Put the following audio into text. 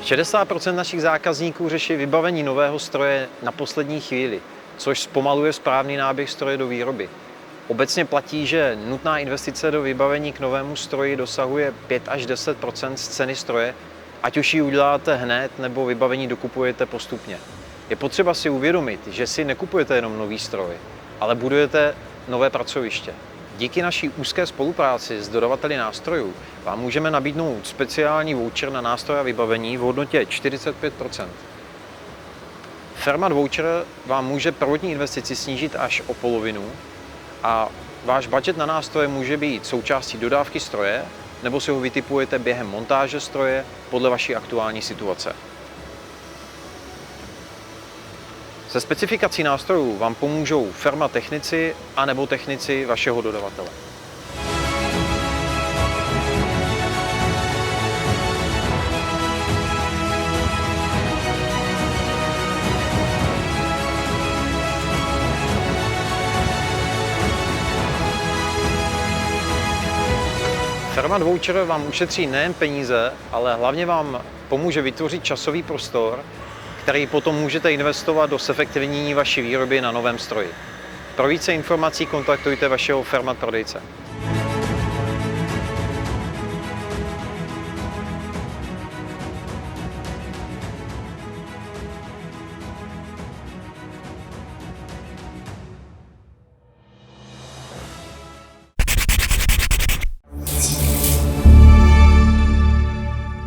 60% našich zákazníků řeší vybavení nového stroje na poslední chvíli, což zpomaluje správný náběh stroje do výroby. Obecně platí, že nutná investice do vybavení k novému stroji dosahuje 5 až 10% z ceny stroje, ať už ji uděláte hned nebo vybavení dokupujete postupně. Je potřeba si uvědomit, že si nekupujete jenom nový stroj, ale budujete nové pracoviště. Díky naší úzké spolupráci s dodavateli nástrojů vám můžeme nabídnout speciální voucher na nástroje a vybavení v hodnotě 45%. Fermat Voucher vám může prvotní investici snížit až o polovinu a váš budget na nástroje může být součástí dodávky stroje nebo si ho vytipujete během montáže stroje podle vaší aktuální situace. Se specifikací nástrojů vám pomůžou Fermat technici a nebo technici vašeho dodavatele. Fermat Voucher vám ušetří nejen peníze, ale hlavně vám pomůže vytvořit časový prostor, který potom můžete investovat do zefektivnění vaší výroby na novém stroji. Pro více informací kontaktujte vašeho Fermat prodejce.